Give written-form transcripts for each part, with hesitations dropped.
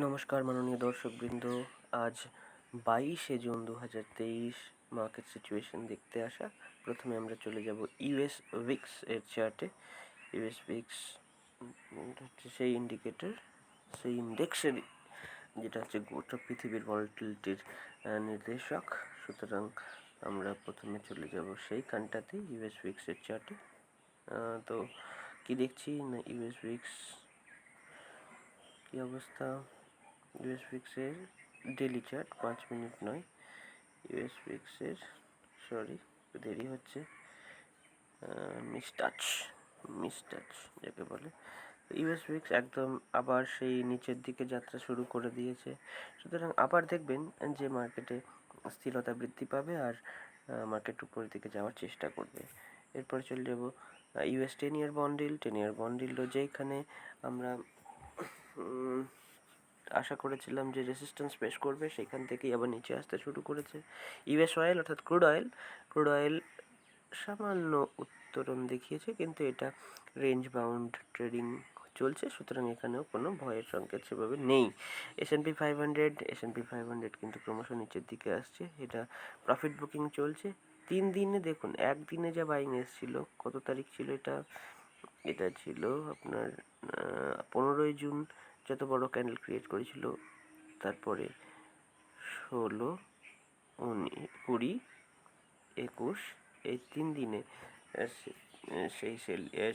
নমস্কার মাননীয় দর্শকবৃন্দ। আজ 22শে জুন 2023 মার্কেট সিচুয়েশন দেখতে আসা। প্রথমে আমরা চলে যাব ইউএস উইক্স এর চার্টে। ইউএস উইক্স হচ্ছে সেই ইন্ডিকেটর, সেই ইন্ডেক্সের যেটা হচ্ছে গোটা পৃথিবীর ভলাটিলিটির নির্দেশক। সুতরাং আমরা প্রথমে চলে যাব সেইখানটাতে, ইউএস উইক্সের চার্টে। তো কি দেখছি না, ইউএস উইক্স কি অবস্থা। ইউএস উইক্সের ডেলি চার্ট, 5 মিনিট নয়, ইউএস উইক্সের সরি দেরি হচ্ছে, মিসটাচ যাকে বলে। ইউএস উইক্স একদম আবার সেই নিচের দিকে যাত্রা শুরু করে দিয়েছে। সুতরাং আবার দেখবেন যে মার্কেটে স্থিরতা বৃদ্ধি পাবে আর মার্কেট উপরের দিকে যাওয়ার চেষ্টা করবে। এরপরে চলে যাব ইউএস 10 ইয়ার বন্ডিলও যেখানে আমরা আশা করেছিলাম যে রেজিস্ট্যান্স পেশ করবে, সেখান থেকেই আবার নিচে আসতে শুরু করেছে। ইউএস অয়েল অর্থাৎ ক্রুড অয়েল সামান্য উত্তরণ দেখিয়েছে, কিন্তু এটা রেঞ্জ বাউন্ড ট্রেডিং চলছে, সুতরাং এখানেও কোনো ভয়ের সংকেত সেভাবে নেই। S&P 500 কিন্তু ক্রমশ নিচের দিকে আসছে, এটা প্রফিট বুকিং চলছে। 3 দিনে দেখুন, একদিনে যা বাইং এসেছিল, কত তারিখ ছিল এটা ছিল আপনার 15ই জুন, যত বড় ক্যান্ডেল ক্রিয়েট করেছিল। তারপরে 16, 19, 20, 21, এই 3 দিনে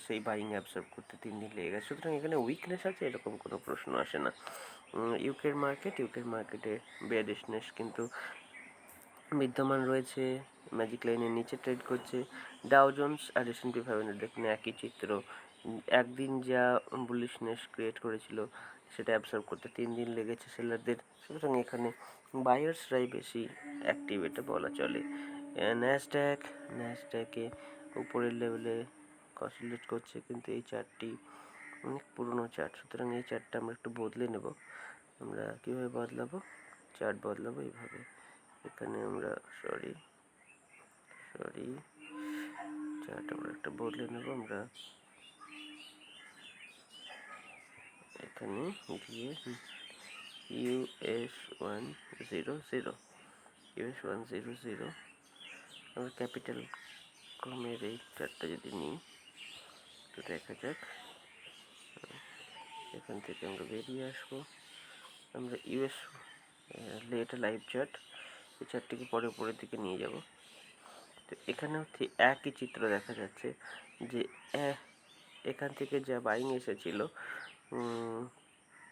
সেই বাইং অ্যাবসর্ব করতে 3 দিন লেগে গেছে। সুতরাং এখানে উইকনেস আছে এরকম কোনো প্রশ্ন আসে না। ইউকের মার্কেটে বেয়ারিশনেস কিন্তু বিদ্যমান রয়েছে, ম্যাজিক লাইনের নিচে ট্রেড করছে। ডাও জোন্স আর S&P 500 দেখুন একই চিত্র, একদিন যা বুলিশনেস ক্রিয়েট করেছিল সেটা অ্যাবসর্ব করতে 3 দিন লেগেছে সেলারদের। সুতরাং এখানে বায়ার্সরাই বেশি অ্যাক্টিভ, এটা বলা চলে। ন্যাসড্যাকে উপরের লেভেলে কনসলিডেট করছে, কিন্তু এই চার্টটি অনেক পুরনো চার্ট, সুতরাং এই চার্টটা আমরা একটু বদলে নেব। আমরা কীভাবে চার্ট বদলাবো এইভাবে। এখানে আমরা সরি চার্ট আমরা একটা বদলে নেব। আমরা এখানে গিয়ে US 100 আমরা ক্যাপিটাল কমের এই চার্টটা যদি নিই তো দেখা যাক। এখান থেকে আমরা বেরিয়ে আসবো। আমরা এটা লাইভ চার্ট, এই চার্টটিকে পরে উপরের দিকে নিয়ে যাব। তো এখানেও ঠিক একই চিত্র দেখা যাচ্ছে যে এখান থেকে যা বাইং এসেছিল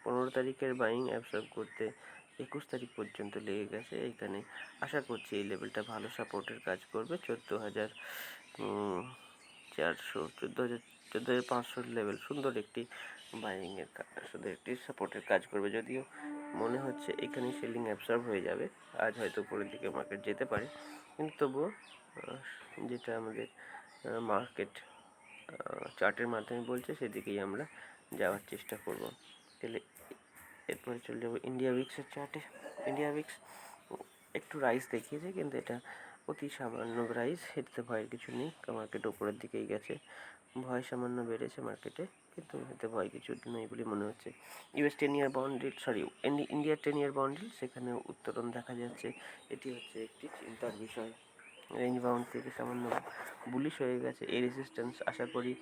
15 তারিখের বাইং অ্যাবসর্ব করতে 21 তারিখ পর্যন্ত লেগে গেছে। এখানে আশা করছি এই লেভেলটা ভালো সাপোর্টের কাজ করবে। 14,500 লেভেল সুন্দর একটি বাইংয়ের সুন্দর একটি সাপোর্টের কাজ করবে। যদিও মনে হচ্ছে এখানে সেলিং অ্যাবসর্ব হয়ে যাবে, আজ হয়তো উপরের দিকে মার্কেট যেতে পারে, কিন্তু তবুও যেটা আমাদের মার্কেট চার্টের মাধ্যমে বলছে সেদিকেই আমরা যাওয়ার চেষ্টা করব। তাহলে এরপরে চলে যাবো ইন্ডিয়া উইক্সের চার্টে। ইন্ডিয়া উইক্স একটু রাইজ দেখিয়েছে, কিন্তু এটা অতি সামান্য রাইজ, এতে ভয়ের কিছু নেই। মার্কেট উপরের দিকেই গেছে, ভয় সামান্য বেড়েছে মার্কেটে, কিন্তু এতে ভয় কিছু নেই বলে মনে হচ্ছে। ইন্ডিয়ার 10 ইয়ার বন্ডিল সেখানে উত্তরণ দেখা যাচ্ছে। এটি হচ্ছে একটি চিন্তার বিষয়। রেঞ্জ বাউন্ড থেকে সামান্য বুলিশ হয়ে গেছে। এই রেজিস্ট্যান্স আশা করি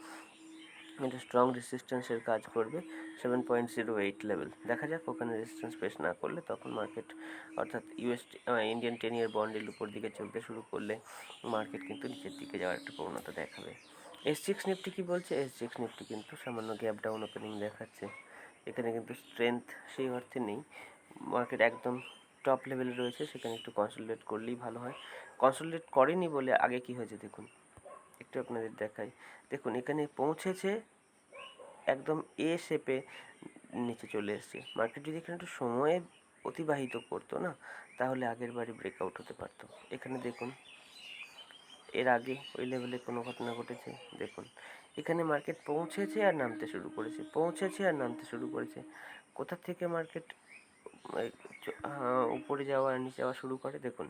এটা স্ট্রং রেজিস্ট্যান্সের কাজ করবে, 7.08 লেভেল। দেখা যাক, ওখানে রেজিস্ট্যান্স পেশ না করলে তখন মার্কেট অর্থাৎ ইন্ডিয়ান 10 ইয়ার বন্ডের উপর দিকে চলতে শুরু করলে মার্কেট কিন্তু নিচের দিকে যাওয়ার একটা প্রবণতা দেখাবে। S6 নিফটি কী বলছে? S6 নিফটি কিন্তু সামান্য গ্যাপ ডাউন ওপেনিং দেখাচ্ছে। এখানে কিন্তু স্ট্রেংথ সেই অর্থে নেই, মার্কেট একদম টপ লেভেলে রয়েছে, সেখানে একটু কনসলিডেট করলেই ভালো হয়। কনসলিডেট করেনি বলে আগে কি হয়েছে দেখুন, একটু আপনাদের দেখাই। দেখুন এখানে পৌঁছেছে, একদম শেপে নিচে চলে এসছে। মার্কেট যদি এখানে একটু সময় অতিবাহিত করতো না, তাহলে আগের বারে ব্রেকআউট হতে পারতো। এখানে দেখুন, এর আগে ওই লেভেলে কোনো ঘটনা ঘটেছে দেখুন। এখানে মার্কেট পৌঁছেছে আর নামতে শুরু করেছে, কোথা থেকে মার্কেট উপরে যাওয়া আর নিচে যাওয়া শুরু করে। দেখুন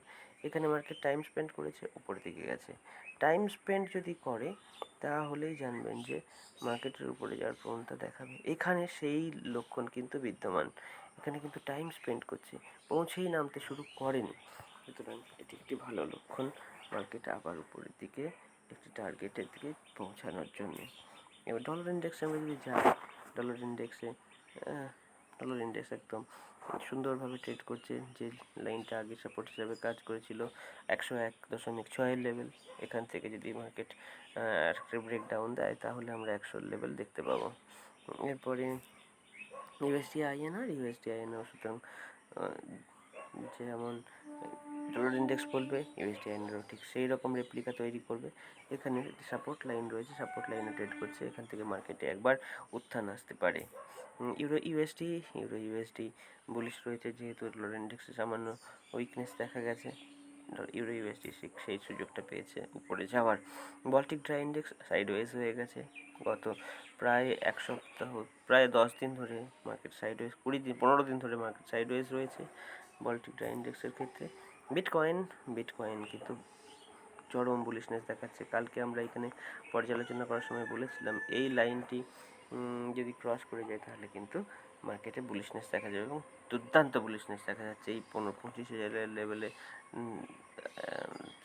এখানে মার্কেট টাইম স্পেন্ড করেছে, উপরের দিকে গেছে। টাইম স্পেন্ড যদি করে তাহলেই জানবেন যে মার্কেটের উপরে যাওয়ার প্রবণতা দেখাবে। এখানে সেই লক্ষণ কিন্তু বিদ্যমান, এখানে কিন্তু টাইম স্পেন্ড করছে, পৌঁছেই নামতে শুরু করেনি। সুতরাং এটি একটি ভালো লক্ষণ মার্কেট আবার উপরের দিকে একটি টার্গেটের দিকে পৌঁছানোর জন্য। এবার ডলার ইন্ডেক্সে আমরা যদি যাই, ডলার ইন্ডেক্সে ডলার ইন্ডেক্স একদম সুন্দরভাবে ট্রেড করছে। যে লাইনটা আগে সাপোর্ট হিসাবে কাজ করেছিল 101.6 লেভেল, এখান থেকে যদি মার্কেট একটা ব্রেকডাউন দেয় তাহলে আমরা 100 লেভেল দেখতে পাবো। এরপরে ইউএসডি আইএনআর সুতরাং যেমন ডলার ইন্ডেক্স বলবে, ইউএসডি আইএনআরও ঠিক সেই রকম রেপ্লিকা তৈরি করবে। এখানে সাপোর্ট লাইন রয়েছে, সাপোর্ট লাইনে ট্রেড করছে, এখান থেকে মার্কেটে একবার উত্থান আসতে পারে। ইউরো ইউএসডি বুলিশ রয়েছে, যেহেতু ডলার ইন্ডেক্সে সামান্য উইকনেস দেখা গেছে, ইউরো ইউএসডি সেই সুযোগটা পেয়েছে উপরে যাওয়ার। বল্টিক ড্রাই ইন্ডেক্স সাইডওয়েজ হয়ে গেছে গত প্রায় এক সপ্তাহ, প্রায় 10 দিন ধরে মার্কেট সাইডওয়েজ, 15 দিন ধরে মার্কেট সাইডওয়েজ রয়েছে বল্টিক ড্রাই ইন্ডেক্সের ক্ষেত্রে। বিটকয়েন কিন্তু চরম বুলিশনেস দেখাচ্ছে। কালকে আমরা এখানে পর্যালোচনা করার সময় বলেছিলাম এই লাইনটি যদি ক্রস করে যায় তাহলে কিন্তু মার্কেটে বুলিশনেস দেখা যাবে, এবং দুর্দান্ত বুলিশনেস দেখা যাচ্ছে। এই 25,000 লেভেলে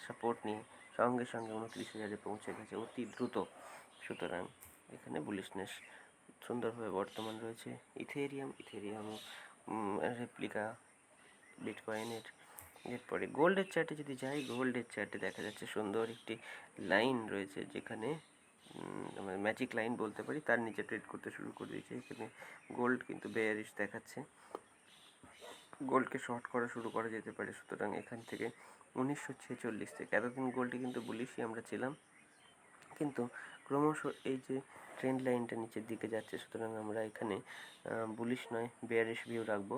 সাপোর্ট নিয়ে সঙ্গে সঙ্গে 29,000 পৌঁছে গেছে অতি দ্রুত। সুতরাং এখানে বুলিশনেস সুন্দরভাবে বর্তমান রয়েছে। ইথেরিয়ামও রেপ্লিকা বিটকয়েনের। এরপরে গোল্ডের চার্টে যদি যাই, গোল্ডের চার্টে দেখা যাচ্ছে সুন্দর একটি লাইন রয়েছে, যেখানে ম্যাজিক লাইন বলতে পারি, তার নিচে ট্রেড করতে শুরু করে দিয়েছে। এখানে গোল্ড কিন্তু বেয়ারিশ দেখাচ্ছে, গোল্ডকে শর্ট করা শুরু করা যেতে পারে। সুতরাং এখান থেকে 1946 থেকে এতদিন গোল্ডে কিন্তু বুলিশই আমরা ছিলাম, কিন্তু ক্রমশ এই যে ট্রেন্ড লাইনটা নিচের দিকে যাচ্ছে, সুতরাং আমরা এখানে বুলিশ নয় বেয়ারিশ ভিউ রাখবো।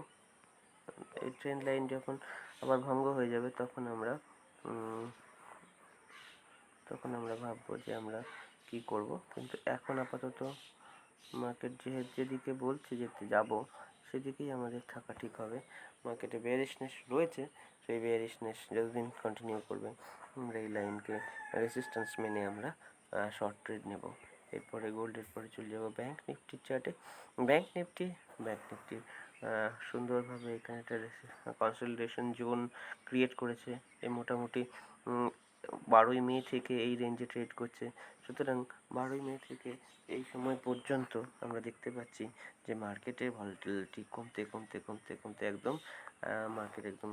এই ট্রেন্ড লাইন যখন আবার ভঙ্গ হয়ে যাবে তখন আমরা ভাববো যে আমরা কি করব। কিন্তু এখন আপাতত মার্কেট যেদিকে বলছে যেতে যাব সেদিকেই আমাদের থাকা ঠিক হবে। মার্কেটে বেয়ারিশনেস রয়েছে, সেই বেয়ারিশনেস যতদিন কন্টিনিউ করবে আমরা এই লাইনকে রেজিস্ট্যান্স মেনে আমরা শর্ট ট্রেড নেব। এরপরে গোল্ডের পরে চলে যাব ব্যাংক নিফটির চার্টে। ব্যাংক নিফটি সুন্দরভাবে এখানে একটা কনসলিডেশন জোন ক্রিয়েট করেছে। এই মোটামুটি 12ই মে থেকে এই রেঞ্জে ট্রেড করছে। সুতরাং 12ই মে থেকে এই সময় পর্যন্ত আমরা দেখতে পাচ্ছি যে মার্কেটের ভলাটিলিটি কমতে কমতে কমতে কমতে একদম মার্কেট একদম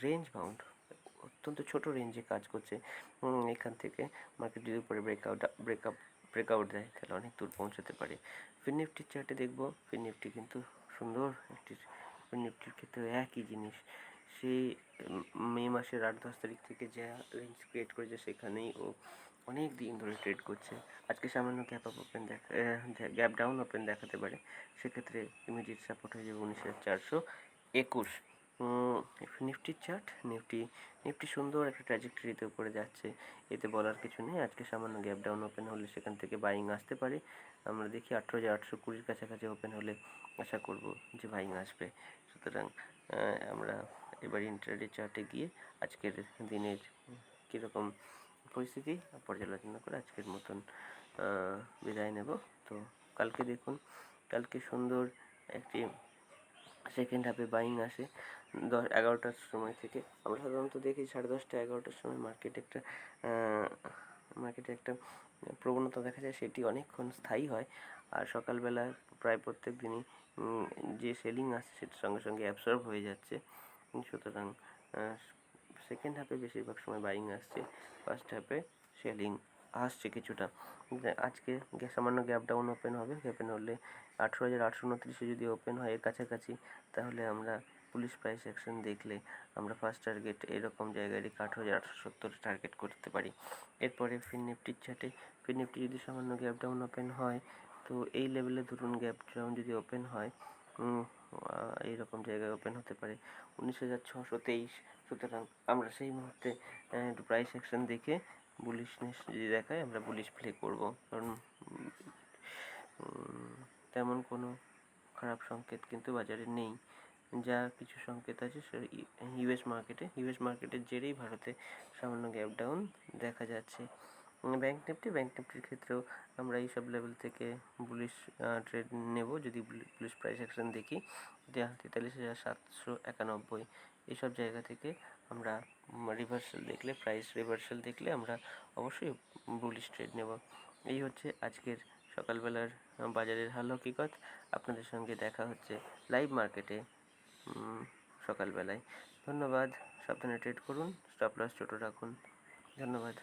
রেঞ্জ বাউন্ড, অত্যন্ত ছোট রেঞ্জে কাজ করছে। এখান থেকে মার্কেট যদি উপরে ব্রেকআউট দেয় তাহলে অনেক দূর পৌঁছাতে পারে। ফিন নিফটির চার্টে দেখব, ফিন নিফটি কিন্তু সুন্দর একটি, ফিন নিফটির ক্ষেত্রে একই জিনিস, সেই মে মাসের 8-10 তারিখ থেকে যা রেঞ্জ ক্রিয়েট করেছে সেখানেই ও অনেক দিন ধরে ট্রেড করছে। আজকে সামান্য গ্যাপ ডাউন ওপেন দেখাতে পারে, সেক্ষেত্রে ইমিডিয়েট সাপোর্ট হয়ে যাবে 19,421। নিফটির চার্ট, নিফটি সুন্দর একটা ট্র্যাজেক্টরিতে উপরে যাচ্ছে, এতে বলার কিছু নেই। আজকে সামান্য গ্যাপ ডাউন ওপেন হলে সেখান থেকে বাইং আসতে পারে। আমরা দেখি 18,820 কাছাকাছি ওপেন হলে আশা করব যে বাইং আসবে। সুতরাং আমরা এবার ইন্ট্রাডে চার্টে গিয়ে আজকের দিনের কীরকম পরিস্থিতি পর্যালোচনা করে আজকের মতন বিদায় নেব। তো কালকে দেখুন, কালকে সুন্দর একটি সেকেন্ড হাফে বাইং আসে 11টার সময় থেকে। আমরা সাধারণত দেখি 10:30 11টার সময় মার্কেটে একটা প্রবণতা দেখা যায়, সেটি অনেকক্ষণ স্থায়ী হয়। আর সকালবেলা প্রায় প্রত্যেক দিনই যে সেলিং আসছে সেটার সঙ্গে সঙ্গে অ্যাবসর্ব হয়ে যাচ্ছে। সুতরাং সেকেন্ড হাফে বেশিরভাগ সময় বাইং আসছে, ফার্স্ট হাফে সেলিং আসছে কিছুটা। আজকে সামান্য গ্যাপ ডাউন ওপেন হবে, ওপেন হলে 18,829 যদি ওপেন হয় এর কাছাকাছি, তাহলে আমরা পুলিশ প্রাইস অ্যাকশন দেখলে আমরা ফার্স্ট টার্গেট এরকম জায়গায় 18,870 টার্গেট করতে পারি। এরপরে ফিন নিফটির চার্টে, ফিন নিফটি যদি সামান্য গ্যাপ ডাউন ওপেন হয়, তো এই লেভেলে ধরুন গ্যাপ ডাউন যদি ওপেন হয় এইরকম জায়গায় ওপেন হতে পারে 19,623। সুতরাং আমরা সেই মুহূর্তে একটু প্রাইস অ্যাকশন দেখে বুলিশনেস যদি দেখায় আমরা বুলিশ প্লে করব, কারণ তেমন কোনো খারাপ সংকেত কিন্তু বাজারে নেই। যা কিছু সংকেত আছে ইউএস মার্কেটের জেরেই ভারতে সামান্য গ্যাপ ডাউন দেখা যাচ্ছে। ব্যাঙ্ক নিফটির ক্ষেত্রেও আমরা এই সব লেভেল থেকে বুলিশ ট্রেড নেব যদি বুলিশ প্রাইস অ্যাকশন দেখি, যা 43,791 এইসব জায়গা থেকে আমরা প্রাইস রিভার্সাল দেখলে আমরা অবশ্যই বুলিশ ট্রেড নেব। এই হচ্ছে আজকের সকালবেলার বাজারের হাল হকিকত। আপনাদের সঙ্গে দেখা হচ্ছে লাইভ মার্কেটে সকালবেলায়। ধন্যবাদ। সাবধানে ট্রেড করুন, স্টপ লস ছোটো রাখুন। ধন্যবাদ।